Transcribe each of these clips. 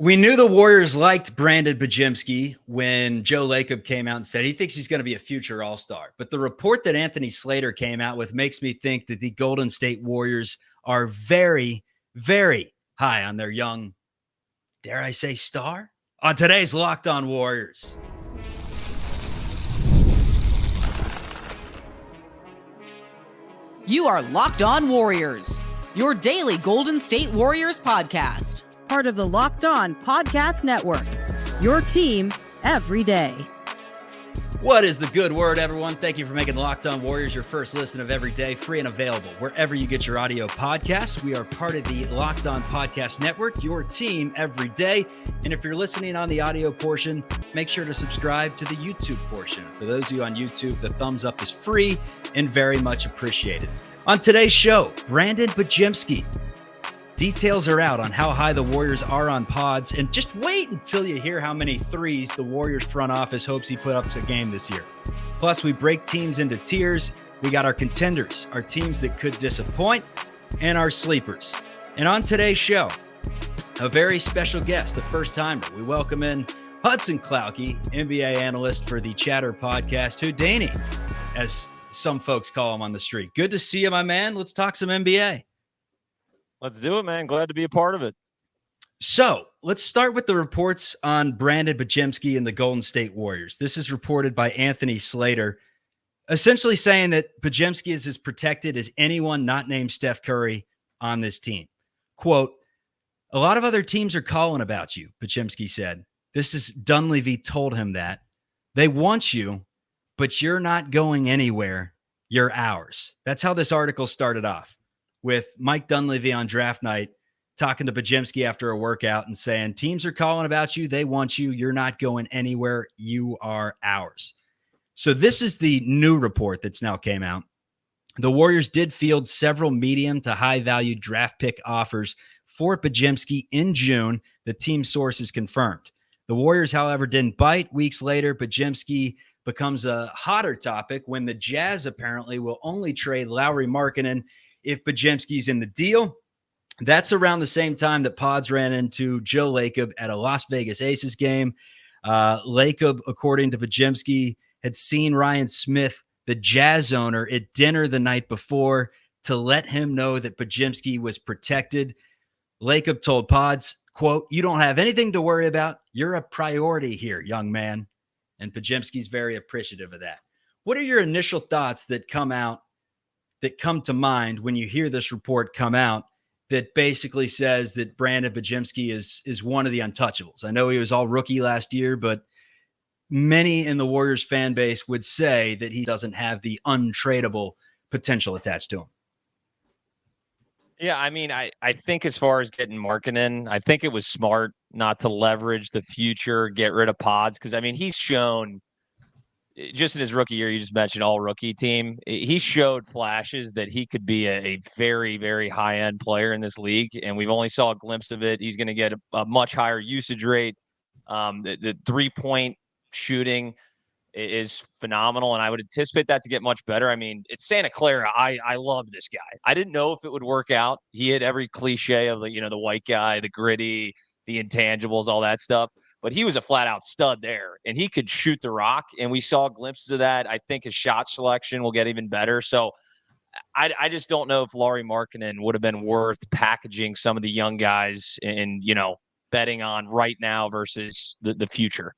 We knew the Warriors liked Brandin Podziemski when Joe Lacob came out and said he thinks he's going to be a future All-Star. But the report that Anthony Slater came out with makes me think that the Golden State Warriors are very, very high on their young, dare I say, star? On today's Locked On Warriors. You are Locked On Warriors, your daily Golden State Warriors podcast. Part of the Locked On Podcast Network, your team every day. What is the good word, everyone? Thank you for making Locked On Warriors your first listen of every day, free and available wherever you get your audio podcasts. We are part of the Locked On Podcast Network, your team every day. And if you're listening on the audio portion, make sure to subscribe to the YouTube portion. For those of you on YouTube, the thumbs up is free and very much appreciated. On today's show, Brandin Podziemski. Details are out on how high the Warriors are on pods, and just wait until you hear how many threes the Warriors front office hopes he put up a game this year. Plus, we break teams into tiers. We got our contenders, our teams that could disappoint, and our sleepers. And on today's show, a very special guest, a first-timer. We welcome in Hudson Klauke, NBA analyst for the Chatter podcast, Houdini, as some folks call him on the street. Good to see you, my man. Let's talk some NBA. Let's do it, man. Glad to be a part of it. So let's start with the reports on Brandin Podziemski and the Golden State Warriors. This is reported by Anthony Slater, essentially saying that Podziemski is as protected as anyone not named Steph Curry on this team. Quote, "A lot of other teams are calling about you," Podziemski said. This is Dunleavy told him that. "They want you, but you're not going anywhere. You're ours." That's how this article started off, with Mike Dunleavy on draft night talking to Podziemski after a workout and saying, teams are calling about you. They want you. You're not going anywhere. You are ours. So this is the new report that's now came out. The Warriors did field several medium to high value draft pick offers for Podziemski in June. The team sources confirmed. The Warriors, however, didn't bite. Weeks later, Podziemski becomes a hotter topic when the Jazz apparently will only trade Lauri Markkanen if Podziemski's in the deal. That's around the same time that Pods ran into Joe Lacob at a Las Vegas Aces game. Lacob, according to Podziemski, had seen Ryan Smith, the Jazz owner, at dinner the night before to let him know that Podziemski was protected. Lacob told Pods, quote, "You don't have anything to worry about. You're a priority here, young man." And Podziemski's very appreciative of that. What are your initial thoughts that come to mind when you hear this report come out that basically says that Brandin Podziemski is one of the untouchables? I know he was all rookie last year, but many in the Warriors fan base would say that he doesn't have the untradeable potential attached to him. Yeah, I mean, I think as far as getting Markkanen, I think it was smart not to leverage the future, get rid of Pods, because, I mean, he's shown – just in his rookie year, you just mentioned all rookie team. He showed flashes that he could be a very, very high end player in this league. And we've only saw a glimpse of it. He's going to get a much higher usage rate. The 3-point shooting is phenomenal. And I would anticipate that to get much better. I mean, it's Santa Clara. I love this guy. I didn't know if it would work out. He had every cliche of the white guy, the gritty, the intangibles, all that stuff. But he was a flat-out stud there, and he could shoot the rock, and we saw glimpses of that. I think his shot selection will get even better. So I just don't know if Lauri Markkanen would have been worth packaging some of the young guys and betting on right now versus the future.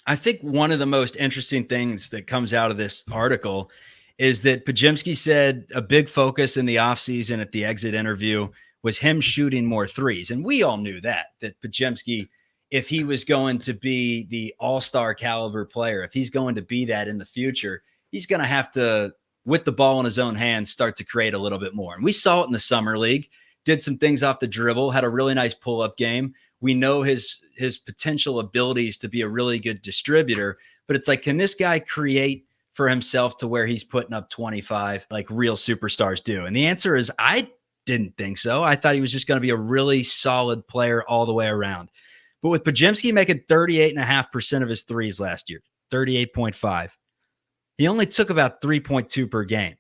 I think one of the most interesting things that comes out of this article is that Podziemski said a big focus in the offseason at the exit interview was him shooting more threes. And we all knew that Podziemski, if he was going to be the all-star caliber player, if he's going to be that in the future, he's going to have to, with the ball in his own hands, start to create a little bit more. And we saw it in the summer league, did some things off the dribble, had a really nice pull-up game. We know his potential abilities to be a really good distributor, but it's like, can this guy create for himself to where he's putting up 25 like real superstars do? And the answer is, I didn't think so. I thought he was just going to be a really solid player all the way around. But with Podziemski making 38.5% of his threes last year, 38.5, he only took about 3.2 per game.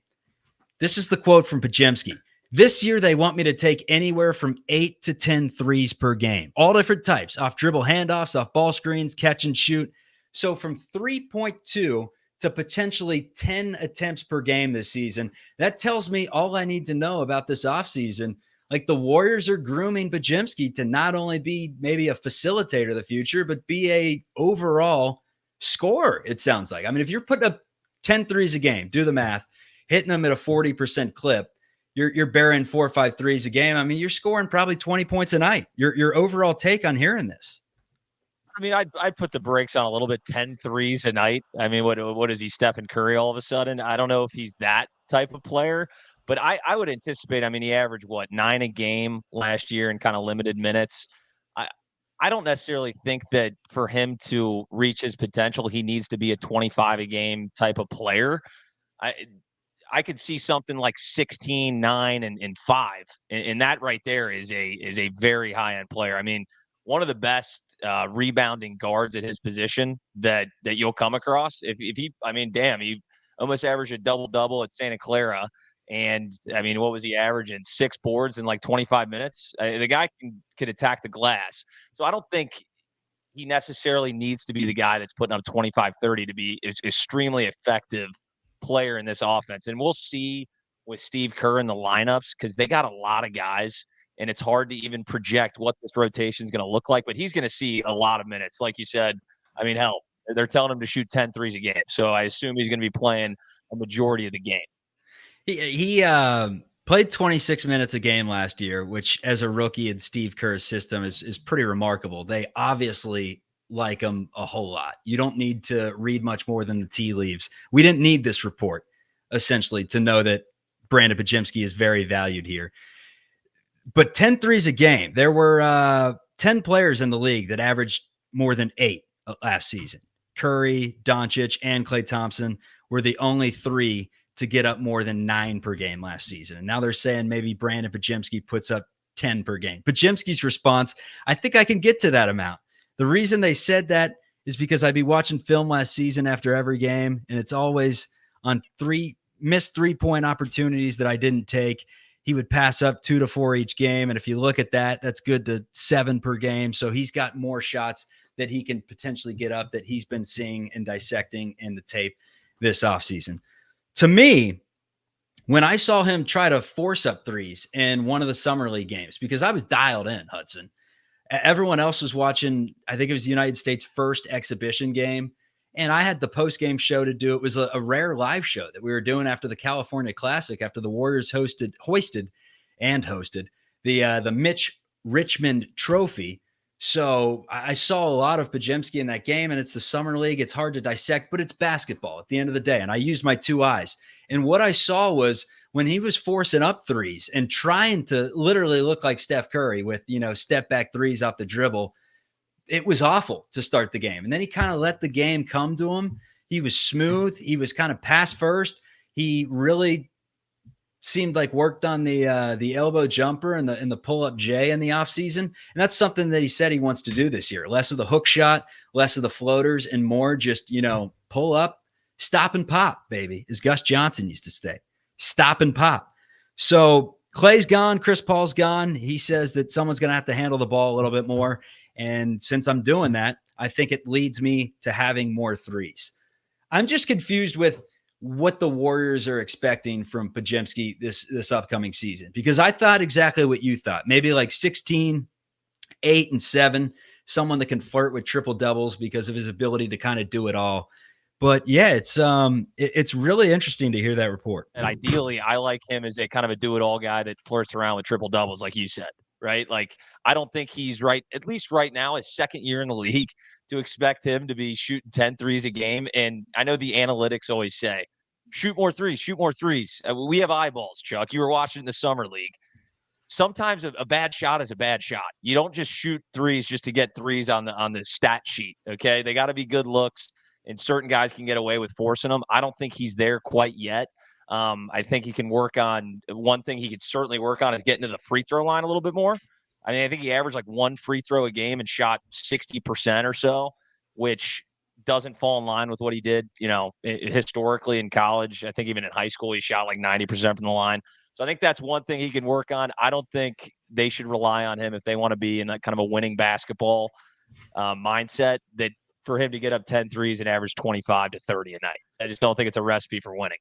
This is the quote from Podziemski. This year, they want me to take anywhere from 8 to 10 threes per game, all different types, off dribble handoffs, off ball screens, catch and shoot. So from 3.2 to potentially 10 attempts per game this season, that tells me all I need to know about this offseason. Like, the Warriors are grooming Podziemski to not only be maybe a facilitator of the future, but be a overall scorer, it sounds like. I mean, if you're putting up 10 threes a game, do the math, hitting them at a 40% clip, you're burying 4 or 5 threes a game. I mean, you're scoring probably 20 points a night. Your overall take on hearing this? I mean, I'd put the brakes on a little bit. 10 threes a night. I mean, what is he, Steph and Curry all of a sudden? I don't know if he's that type of player, but I would anticipate. I mean, he averaged 9 a game last year in kind of limited minutes. I don't necessarily think that for him to reach his potential, he needs to be a 25 a game type of player. I could see something like 16, 9, and 5. And that right there is a very high-end player. I mean, one of the best rebounding guards at his position that you'll come across. If he, I mean, damn, he almost averaged a double-double at Santa Clara. And, I mean, what was he averaging? 6 boards in like 25 minutes? The guy can attack the glass. So I don't think he necessarily needs to be the guy that's putting up 25, 30 to be extremely effective player in this offense. And we'll see with Steve Kerr in the lineups, because they got a lot of guys and it's hard to even project what this rotation is going to look like, but he's going to see a lot of minutes. Like you said, I mean, hell, they're telling him to shoot 10 threes a game. So I assume he's going to be playing a majority of the game. He played 26 minutes a game last year, which as a rookie in Steve Kerr's system is pretty remarkable. They obviously like him a whole lot. You don't need to read much more than the tea leaves. We didn't need this report, essentially, to know that Brandin Podziemski is very valued here. But 10 threes a game. There were 10 players in the league that averaged more than 8 last season. Curry, Doncic, and Klay Thompson were the only 3 to get up more than 9 per game last season. And now they're saying maybe Brandin Podziemski puts up 10 per game. Podziemski's response, I think I can get to that amount. The reason they said that is because I'd be watching film last season after every game, and it's always on missed 3-point opportunities that I didn't take. He would pass up 2 to 4 each game. And if you look at that, that's good to 7 per game. So he's got more shots that he can potentially get up that he's been seeing and dissecting in the tape this offseason. To me, when I saw him try to force up threes in one of the summer league games, because I was dialed in, Hudson, everyone else was watching, I think it was the United States' first exhibition game. And I had the post-game show to do. It was a rare live show that we were doing after the California Classic, after the Warriors hoisted the Mitch Richmond Trophy. So I saw a lot of Podziemski in that game, and it's the summer league. It's hard to dissect, but it's basketball at the end of the day. And I used my 2 eyes. And what I saw was when he was forcing up threes and trying to literally look like Steph Curry with, step back threes off the dribble, it was awful to start the game. And then he kind of let the game come to him. He was smooth. He was kind of pass first. He really seemed like worked on the elbow jumper and the pull-up J in the offseason. And that's something that he said he wants to do this year. Less of the hook shot, less of the floaters, and more just, pull up, stop and pop, baby, as Gus Johnson used to say. Stop and pop. So Clay's gone. Chris Paul's gone. He says that someone's going to have to handle the ball a little bit more. And since I'm doing that, I think it leads me to having more threes. I'm just confused with what the Warriors are expecting from Podziemski this upcoming season, because I thought exactly what you thought. Maybe like 16, 8, and 7, someone that can flirt with triple doubles because of his ability to kind of do it all. But yeah, it's really interesting to hear that report. And ideally, I like him as a kind of a do-it-all guy that flirts around with triple doubles, like you said, right? Like, I don't think he's right, at least right now, his second year in the league, to expect him to be shooting 10 threes a game. And I know the analytics always say, shoot more threes, shoot more threes. We have eyeballs, Chuck. You were watching the summer league. Sometimes a bad shot is a bad shot. You don't just shoot threes just to get threes on the stat sheet, okay? They got to be good looks. And certain guys can get away with forcing them. I don't think he's there quite yet. I think he can work on one thing he could certainly work on is getting to the free throw line a little bit more. I mean, I think he averaged like 1 free throw a game and shot 60% or so, which doesn't fall in line with what he did, historically in college. I think even in high school, he shot like 90% from the line. So I think that's one thing he can work on. I don't think they should rely on him if they want to be in that kind of a winning basketball mindset, that for him to get up 10 threes and average 25 to 30 a night. I just don't think it's a recipe for winning.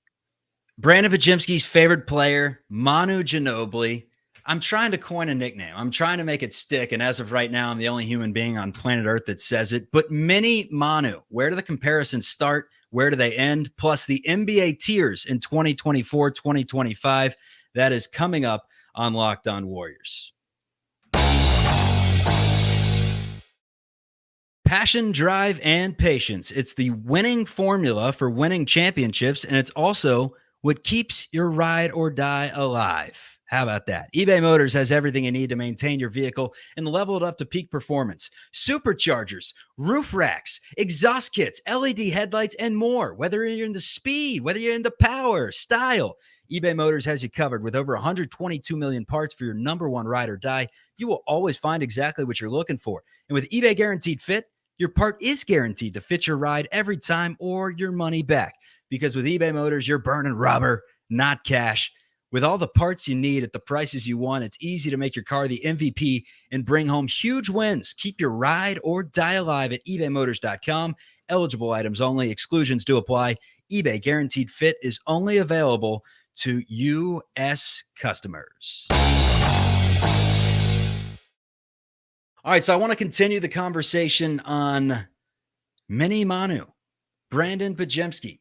Brandin Podziemski's favorite player, Manu Ginobili. I'm trying to coin a nickname. I'm trying to make it stick. And as of right now, I'm the only human being on planet Earth that says it. But Mini-Manu, where do the comparisons start? Where do they end? Plus the NBA tiers in 2024, 2025. That is coming up on Locked On Warriors. Passion, drive, and patience. It's the winning formula for winning championships, and it's also what keeps your ride or die alive. How about that? eBay Motors has everything you need to maintain your vehicle and level it up to peak performance. Superchargers, roof racks, exhaust kits, LED headlights, and more. Whether you're into speed, whether you're into power, style, eBay Motors has you covered with over 122 million parts for your number one ride or die. You will always find exactly what you're looking for. And with eBay Guaranteed Fit, your part is guaranteed to fit your ride every time or your money back. Because with eBay Motors, you're burning rubber, not cash. With all the parts you need at the prices you want, it's easy to make your car the MVP and bring home huge wins. Keep your ride or die alive at ebaymotors.com. Eligible items only. Exclusions do apply. eBay Guaranteed Fit is only available to U.S. customers. All right, so I want to continue the conversation on Mini-Manu, Brandin Podziemski.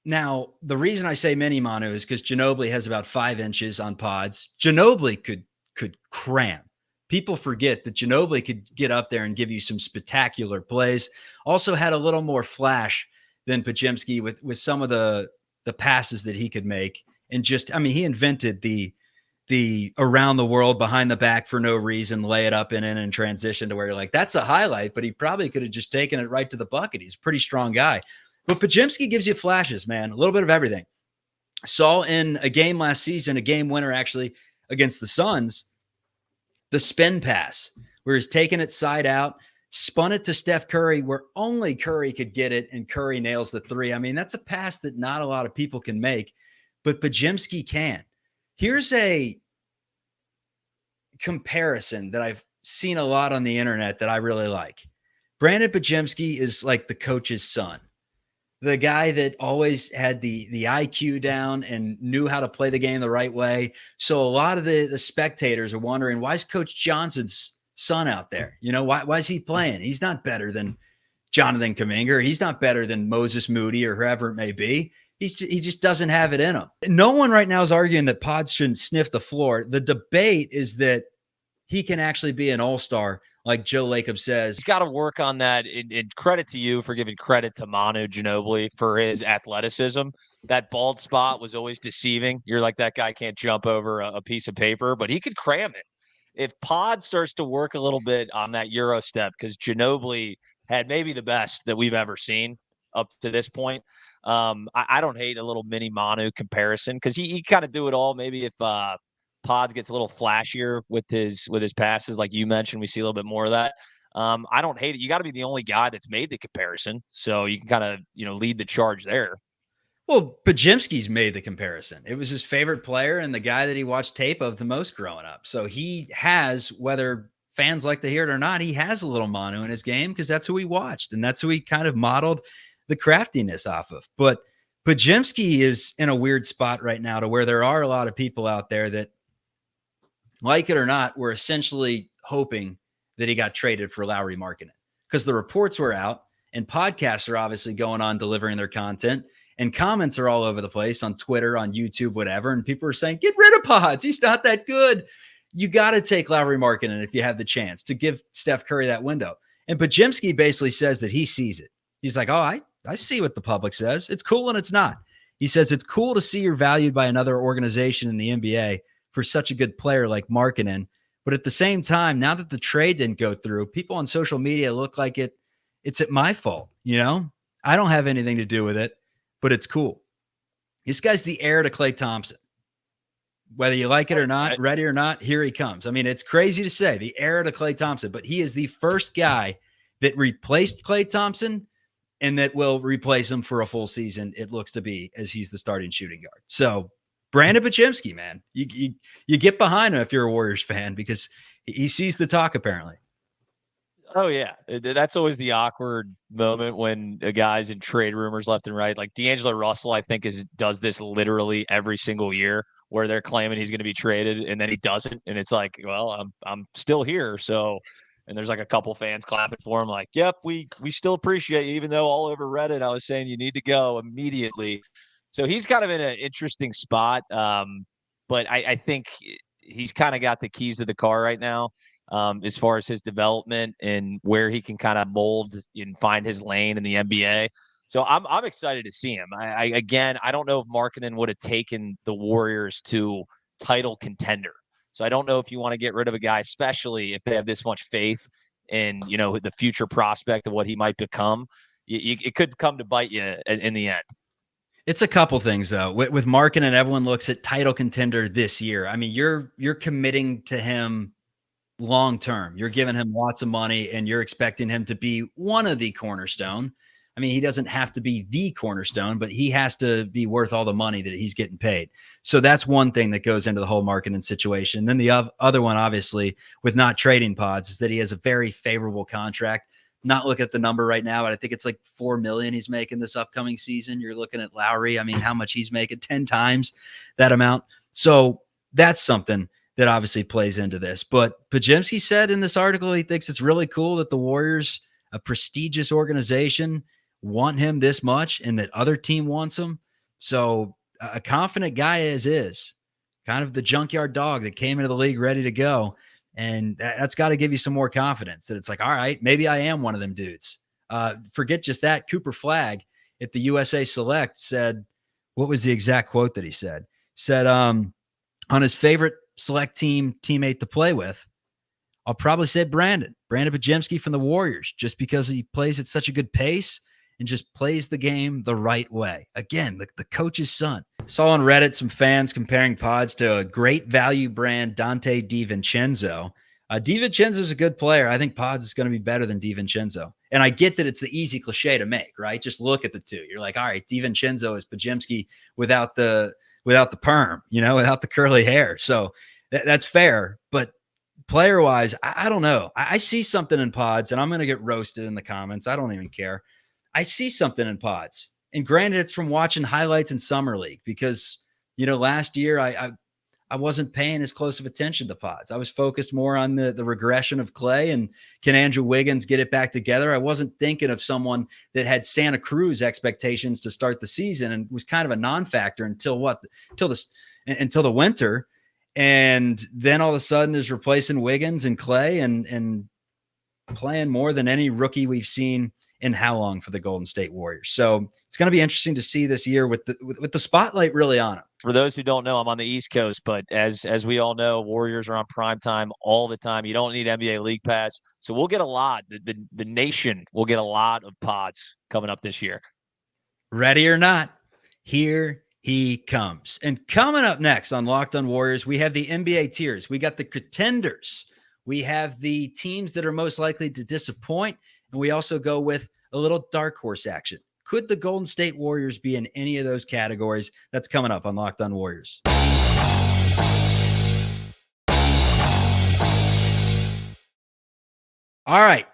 Now, the reason I say Mini-Manu is because Ginobili has about 5 inches on pods. Ginobili could cram. People forget that Ginobili could get up there and give you some spectacular plays. Also had a little more flash than Podziemski with some of the passes that he could make. And just, I mean, he invented the around the world behind the back for no reason, lay it up and transition to where you're like, that's a highlight, but he probably could have just taken it right to the bucket. He's a pretty strong guy. But Podziemski gives you flashes, man, a little bit of everything. Saw in a game last season, a game winner actually against the Suns, the spin pass, where he's taking it side out, spun it to Steph Curry, where only Curry could get it, and Curry nails the three. I mean, that's a pass that not a lot of people can make, but Podziemski can. Here's a comparison that I've seen a lot on the internet that I really like. Brandin Podziemski is like the coach's son. The guy that always had the IQ down and knew how to play the game the right way. So a lot of the spectators are wondering, why is Coach Johnson's son out there? You know, why is he playing? He's not better than Jonathan Kuminga. He's not better than Moses Moody or whoever it may be. He just doesn't have it in him. No one right now is arguing that Pods shouldn't sniff the floor. The debate is that he can actually be an all-star, like Joe Lacob says. He's got to work on that. And credit to you for giving credit to Manu Ginobili for his athleticism. That bald spot was always deceiving. You're like, that guy can't jump over a piece of paper, but he could cram it. If Pod starts to work a little bit on that Euro step, because Ginobili had maybe the best that we've ever seen up to this point. I don't hate a little Mini-Manu comparison, because he kind of do it all. Maybe if Pods gets a little flashier with his passes, like you mentioned, we see a little bit more of that. I don't hate it. You got to be the only guy that's made the comparison, so you can kind of lead the charge there. Well, Podziemski's made the comparison. It was his favorite player and the guy that he watched tape of the most growing up. So he has, whether fans like to hear it or not, he has a little Manu in his game, because that's who he watched and that's who he kind of modeled the craftiness off of. But Podziemski is in a weird spot right now, to where there are a lot of people out there that, like it or not, were essentially hoping that he got traded for Lauri Markkanen, because the reports were out and podcasts are obviously going on delivering their content, and comments are all over the place on Twitter, on YouTube, whatever. And people are saying, get rid of Pods. He's not that good. You got to take Lauri Markkanen if you have the chance to give Steph Curry that window. And Podziemski basically says that he sees it. He's like, oh, I see what the public says. It's cool and it's not. He says it's cool to see you're valued by another organization in the NBA for such a good player like Markkanen. But at the same time, now that the trade didn't go through, people on social media look like it's at my fault. I don't have anything to do with it, but it's cool. This guy's the heir to Klay Thompson. Whether you like it or not, ready or not, here he comes. I mean, it's crazy to say the heir to Klay Thompson, but he is the first guy that replaced Klay Thompson and that will replace him for a full season, it looks to be, as he's the starting shooting guard. So Brandin Podziemski, man. You get behind him if you're a Warriors fan because he sees the talk apparently. Oh yeah, that's always the awkward moment when a guy's in trade rumors left and right. Like D'Angelo Russell, I think does this literally every single year, where they're claiming he's going to be traded and then he doesn't, and it's like, well, I'm still here, so. And there's like a couple fans clapping for him, like, "Yep, we still appreciate you," even though all over Reddit I was saying you need to go immediately. So he's kind of in an interesting spot, but I think he's kind of got the keys to the car right now. As far as his development and where he can kind of mold and find his lane in the NBA. So I'm excited to see him. I don't know if Markkanen would have taken the Warriors to title contender. So I don't know if you want to get rid of a guy, especially if they have this much faith in, the future prospect of what he might become. It could come to bite you in the end. It's a couple things though. With Markkanen, everyone looks at title contender this year. I mean, you're committing to him long term. You're giving him lots of money and you're expecting him to be one of the cornerstone. I mean, he doesn't have to be the cornerstone, but he has to be worth all the money that he's getting paid. So that's one thing that goes into the whole Markkanen situation. Then the other one, obviously, with not trading Pods, is that he has a very favorable contract. Not look at the number right now, but I think it's like $4 million he's making this upcoming season. You're looking at Lowry. I mean, how much he's making? 10 times that amount. So that's something that obviously plays into this. But Podziemski said in this article, he thinks it's really cool that the Warriors, a prestigious organization, want him this much and that other team wants him. So a confident guy as is, kind of the junkyard dog that came into the league ready to go. And that's got to give you some more confidence that it's like, all right, maybe I am one of them dudes. Forget just that. Cooper Flagg at the USA Select said, what was the exact quote that he said? Said, on his favorite Select teammate to play with, I'll probably say Brandin Podziemski from the Warriors, just because he plays at such a good pace and just plays the game the right way. Again, the coach's son. Saw on Reddit some fans comparing Pods to a great value brand, Dante DiVincenzo. DiVincenzo is a good player. I think Pods is going to be better than DiVincenzo. And I get that it's the easy cliche to make, right? Just look at the two. You're like, all right, DiVincenzo is Podziemski without the perm, without the curly hair. So that's fair. But player-wise, I don't know. I see something in Pods, and I'm going to get roasted in the comments. I don't even care. I see something in Pods. And granted, it's from watching highlights in Summer League because, last year I wasn't paying as close of attention to Pods. I was focused more on the regression of Clay and can Andrew Wiggins get it back together. I wasn't thinking of someone that had Santa Cruz expectations to start the season and was kind of a non-factor until the winter. And then all of a sudden is replacing Wiggins and Clay and playing more than any rookie we've seen in how long for the Golden State Warriors. So it's going to be interesting to see this year with the spotlight really on him. For those who don't know, I'm on the East Coast, but as we all know, Warriors are on prime time all the time. You don't need NBA League Pass. So we'll get a lot. The nation will get a lot of Pods coming up this year. Ready or not, here he comes. And coming up next on Locked On Warriors, we have the NBA tiers. We got the contenders. We have the teams that are most likely to disappoint. And we also go with a little dark horse action. Could the Golden State Warriors be in any of those categories? That's coming up on Locked On Warriors. All right.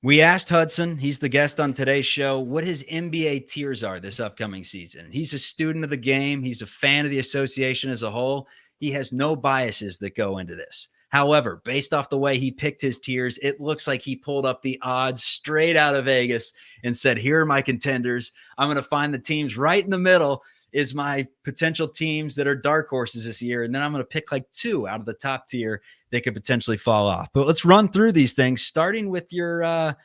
We asked Hudson, he's the guest on today's show, what his NBA tiers are this upcoming season. He's a student of the game. He's a fan of the association as a whole. He has no biases that go into this. However, based off the way he picked his tiers, it looks like he pulled up the odds straight out of Vegas and said, here are my contenders. I'm going to find the teams right in the middle is my potential teams that are dark horses this year. And then I'm going to pick like two out of the top tier that could potentially fall off. But let's run through these things, starting with your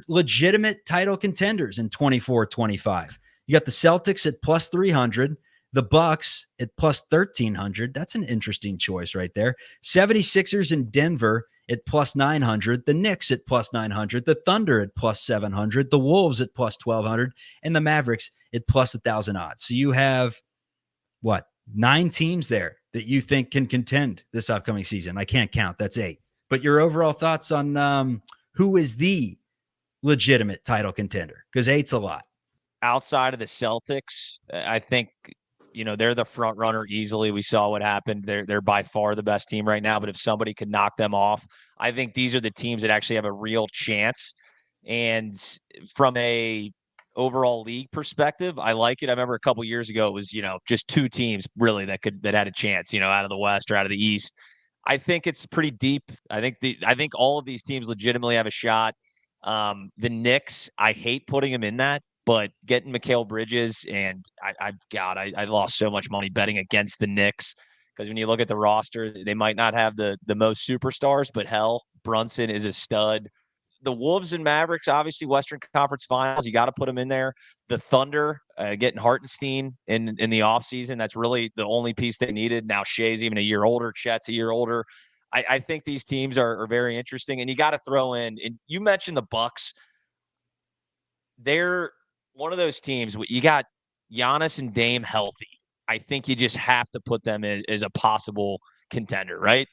legitimate title contenders in 24-25. You got the Celtics at plus 300. The Bucks at plus 1,300. That's an interesting choice right there. 76ers in Denver at plus 900. The Knicks at plus 900. The Thunder at plus 700. The Wolves at plus 1,200. And the Mavericks at plus 1,000 odds. So you have, 9 teams there that you think can contend this upcoming season. I can't count. That's 8. But your overall thoughts on who is the legitimate title contender? Because 8's a lot. Outside of the Celtics, I think they're the front runner easily. We saw what happened. They're by far the best team right now. But if somebody could knock them off, I think these are the teams that actually have a real chance. And from a overall league perspective, I like it. I remember a couple years ago, it was, just two teams really that had a chance, out of the West or out of the East. I think it's pretty deep. I think all of these teams legitimately have a shot. The Knicks, I hate putting them in that, but getting Mikal Bridges, and I lost so much money betting against the Knicks, because when you look at the roster, they might not have the most superstars, but hell, Brunson is a stud. The Wolves and Mavericks, obviously Western Conference Finals, you got to put them in there. The Thunder, getting Hartenstein in the offseason, that's really the only piece they needed. Now Shea's even a year older, Chet's a year older. I think these teams are very interesting, and you got to throw in. And you mentioned the Bucks. They're one of those teams. You got Giannis and Dame healthy. I think you just have to put them in as a possible contender, right?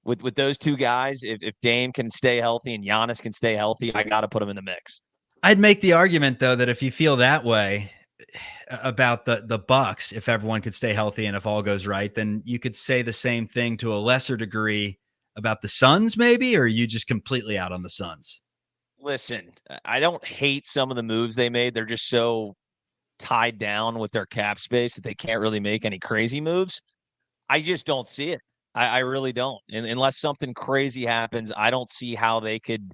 With those two guys, if Dame can stay healthy and Giannis can stay healthy, I got to put them in the mix. I'd make the argument, though, that if you feel that way about the Bucks, if everyone could stay healthy and if all goes right, then you could say the same thing to a lesser degree about the Suns, maybe, or are you just completely out on the Suns? Listen, I don't hate some of the moves they made. They're just so tied down with their cap space that they can't really make any crazy moves. I just don't see it. I really don't. And unless something crazy happens, I don't see how they could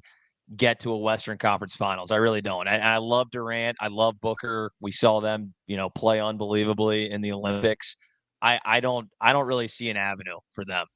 get to a Western Conference Finals. I really don't. I love Durant. I love Booker. We saw them, play unbelievably in the Olympics. I don't really see an avenue for them.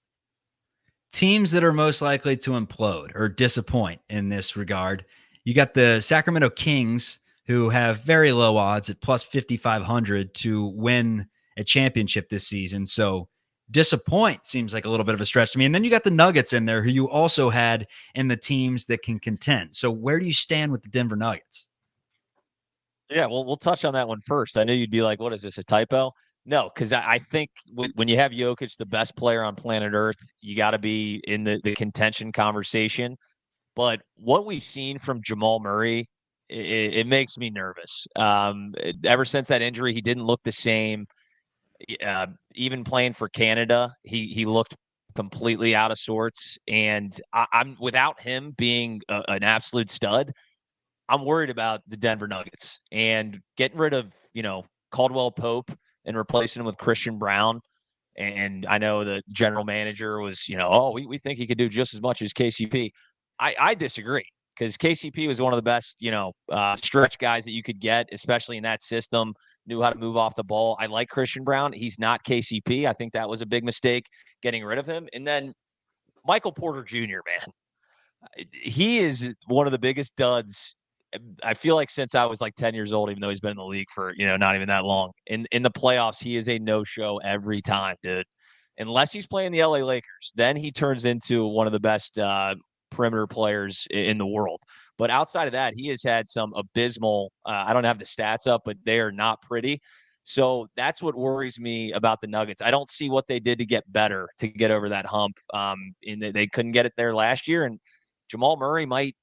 Teams that are most likely to implode or disappoint in this regard. You got the Sacramento Kings, who have very low odds at plus 5,500 to win a championship this season. So disappoint seems like a little bit of a stretch to me. And then you got the Nuggets in there, who you also had in the teams that can contend. So where do you stand with the Denver Nuggets? Yeah, well, we'll touch on that one first. I knew you'd be like, what is this, a typo? No, because I think when you have Jokic, the best player on planet Earth, you got to be in the contention conversation. But what we've seen from Jamal Murray, it makes me nervous. Ever since that injury, he didn't look the same. Even playing for Canada, he looked completely out of sorts. And I'm without him being an absolute stud, I'm worried about the Denver Nuggets and getting rid of, Caldwell Pope and replacing him with Christian Brown. And I know the general manager was, we think he could do just as much as KCP. I disagree, because KCP was one of the best, stretch guys that you could get, especially in that system, knew how to move off the ball. I like Christian Brown. He's not KCP. I think that was a big mistake getting rid of him. And then Michael Porter Jr., man, he is one of the biggest duds, I feel like, since I was like 10 years old, even though he's been in the league for, not even that long. In the playoffs, he is a no-show every time, dude. Unless he's playing the LA Lakers, then he turns into one of the best perimeter players in the world. But outside of that, he has had some abysmal, I don't have the stats up, but they are not pretty. So that's what worries me about the Nuggets. I don't see what they did to get better, to get over that hump. They couldn't get it there last year. And Jamal Murray might,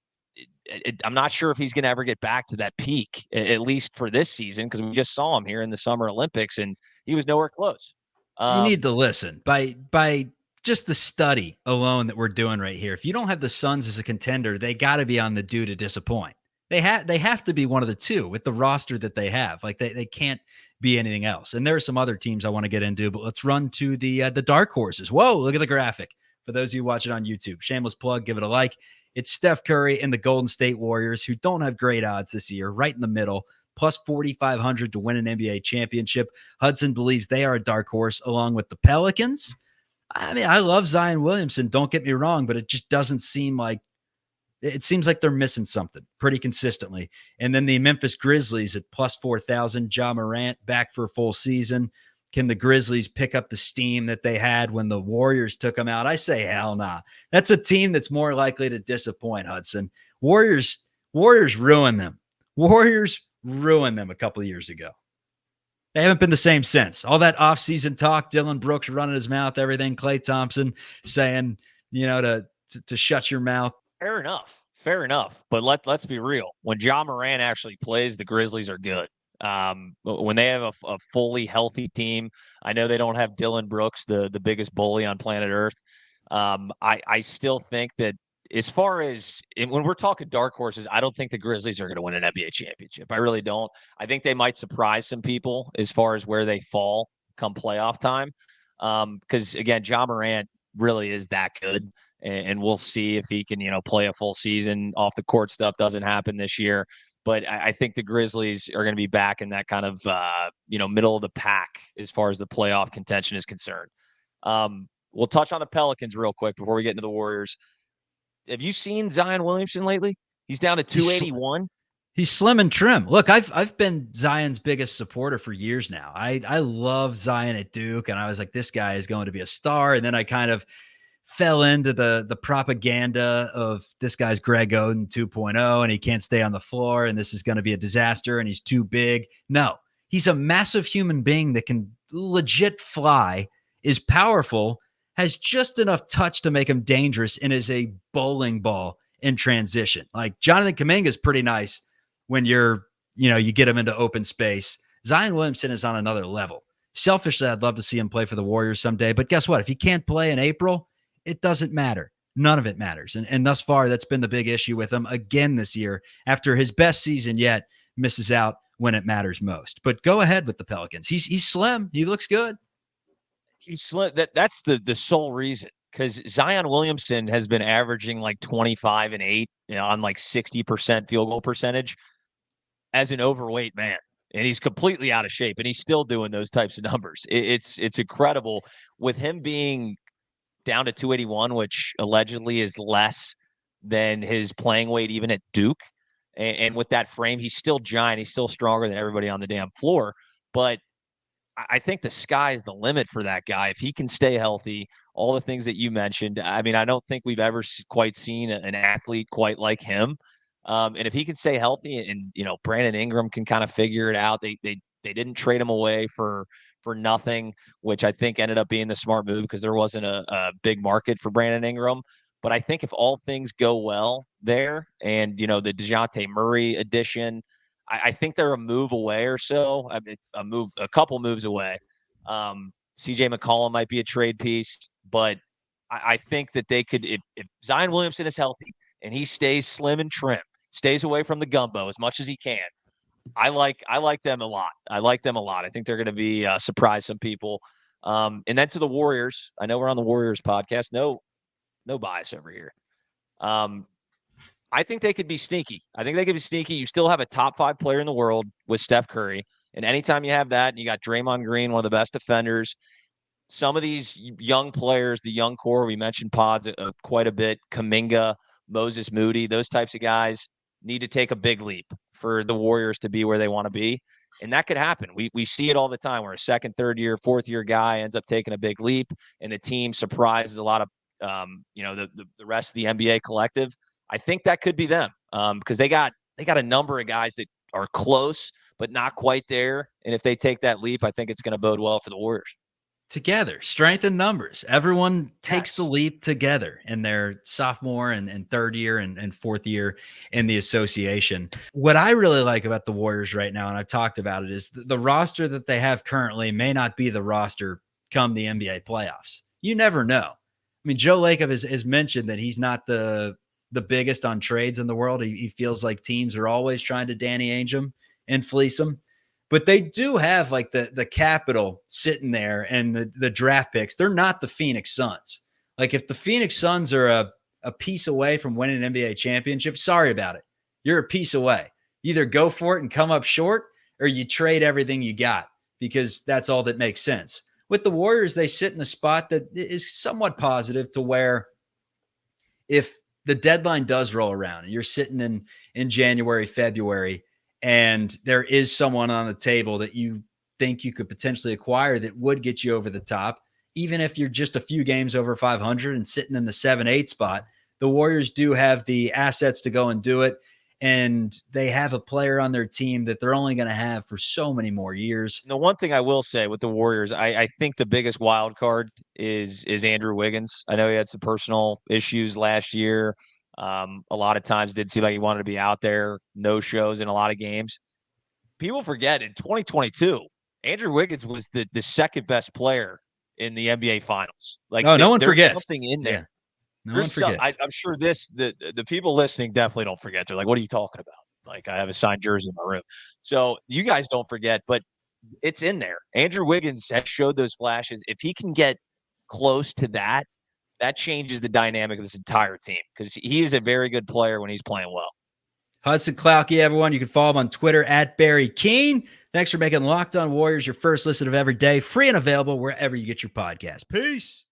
I'm not sure if he's going to ever get back to that peak, at least for this season, because we just saw him here in the Summer Olympics, and he was nowhere close. You need to listen. By just the study alone that we're doing right here, if you don't have the Suns as a contender, they got to be on the due to disappoint. They have to be one of the two with the roster that they have. Like they can't be anything else. And there are some other teams I want to get into, but let's run to the dark horses. Whoa, look at the graphic. For those of you watching on YouTube, shameless plug, give it a like. It's Steph Curry and the Golden State Warriors, who don't have great odds this year, right in the middle, plus 4,500 to win an NBA championship. Hudson believes they are a dark horse along with the Pelicans. I mean, I love Zion Williamson, don't get me wrong, but it just doesn't seem like – it seems like they're missing something pretty consistently. And then the Memphis Grizzlies at plus 4,000, Ja Morant back for a full season. Can the Grizzlies pick up the steam that they had when the Warriors took them out? I say hell nah. That's a team that's more likely to disappoint, Hudson. Warriors ruined them. Warriors ruined them a couple of years ago. They haven't been the same since. All that offseason talk, Dylan Brooks running his mouth, everything, Klay Thompson saying, to shut your mouth. Fair enough. But let's be real. When Ja Morant actually plays, the Grizzlies are good. When they have a fully healthy team, I know they don't have Dylan Brooks, the biggest bully on planet Earth. I still think that as far as when we're talking dark horses, I don't think the Grizzlies are going to win an NBA championship. I really don't. I think they might surprise some people as far as where they fall come playoff time. Because again, Ja Morant really is that good, and we'll see if he can, play a full season. Off the court stuff doesn't happen this year, but I think the Grizzlies are going to be back in that kind of middle of the pack as far as the playoff contention is concerned. We'll touch on the Pelicans real quick before we get into the Warriors. Have you seen Zion Williamson lately? He's down to 281. He's slim and trim. Look, I've been Zion's biggest supporter for years now. I love Zion at Duke, and I was like, this guy is going to be a star. And then I kind of fell into the propaganda of this guy's Greg Oden 2.0, and he can't stay on the floor, and this is going to be a disaster, and he's too big. No, he's a massive human being that can legit fly, is powerful, has just enough touch to make him dangerous, and is a bowling ball in transition. Like Jonathan Kuminga is pretty nice when you get him into open space. Zion Williamson is on another level. Selfishly, I'd love to see him play for the Warriors someday, but guess what? If he can't play in April, it doesn't matter. None of it matters. And thus far, that's been the big issue with him again this year. After his best season yet, misses out when it matters most. But go ahead with the Pelicans. He's slim. He looks good. He's slim. That's the sole reason. Because Zion Williamson has been averaging like 25 and 8 on like 60% field goal percentage as an overweight man. And he's completely out of shape, and he's still doing those types of numbers. It's incredible with him being down to 281, which allegedly is less than his playing weight even at Duke. And with that frame, he's still giant. He's still stronger than everybody on the damn floor. But I think the sky is the limit for that guy. If he can stay healthy, all the things that you mentioned, I mean, I don't think we've ever quite seen an athlete quite like him. And if he can stay healthy and, Brandon Ingram can kind of figure it out, they didn't trade him away for nothing, which I think ended up being the smart move because there wasn't a big market for Brandon Ingram. But I think if all things go well there and, the DeJounte Murray addition, I think they're a move away or so. I mean, a couple moves away. CJ McCollum might be a trade piece, but I think that they could, if Zion Williamson is healthy and he stays slim and trim, stays away from the gumbo as much as he can, I like them a lot. I think they're going to be surprise some people. And then to the Warriors. I know we're on the Warriors podcast. No bias over here. I think they could be sneaky. You still have a top 5 player in the world with Steph Curry. And anytime you have that, and you got Draymond Green, one of the best defenders, some of these young players, the young core, we mentioned Pods quite a bit, Kuminga, Moses Moody, those types of guys need to take a big leap for the Warriors to be where they want to be. And that could happen. We see it all the time where a second, third year, fourth year guy ends up taking a big leap and the team surprises a lot of, the rest of the NBA collective. I think that could be them because they got a number of guys that are close, but not quite there. And if they take that leap, I think it's going to bode well for the Warriors. Together, strength in numbers. Everyone takes the leap together in their sophomore and third year and fourth year in the association. What I really like about the Warriors right now, and I've talked about it, is the roster that they have currently may not be the roster come the NBA playoffs. You never know. I mean, Joe Lacob has mentioned that he's not the biggest on trades in the world. He feels like teams are always trying to Danny Ainge him and fleece him. But they do have like the capital sitting there and the draft picks. They're not the Phoenix Suns. Like if the Phoenix Suns are a piece away from winning an NBA championship, sorry about it. You're a piece away. Either go for it and come up short or you trade everything you got because that's all that makes sense. With the Warriors, they sit in a spot that is somewhat positive to where if the deadline does roll around and you're sitting in January, February, and there is someone on the table that you think you could potentially acquire that would get you over the top, even if you're just a few games over 500 and sitting in the 7-8 spot, the Warriors do have the assets to go and do it. And they have a player on their team that they're only going to have for so many more years. The one thing I will say with the Warriors, I think the biggest wild card is Andrew Wiggins. I know he had some personal issues last year. A lot of times did seem like he wanted to be out there, no shows in a lot of games. people forget in 2022, Andrew Wiggins was the second best player in the NBA Finals. Like, no one there's forgets. something in there. Yeah. No one forgets. I'm sure the people listening definitely don't forget. They're like, "What are you talking about?" Like, I have a signed jersey in my room. So you guys don't forget, but it's in there. Andrew Wiggins has showed those flashes. If he can get close to that, that changes the dynamic of this entire team because he is a very good player when he's playing well. Hudson Klauke, everyone. You can follow him on Twitter at Barry Keene. Thanks for making Locked On Warriors your first listen of every day, free and available wherever you get your podcast. Peace.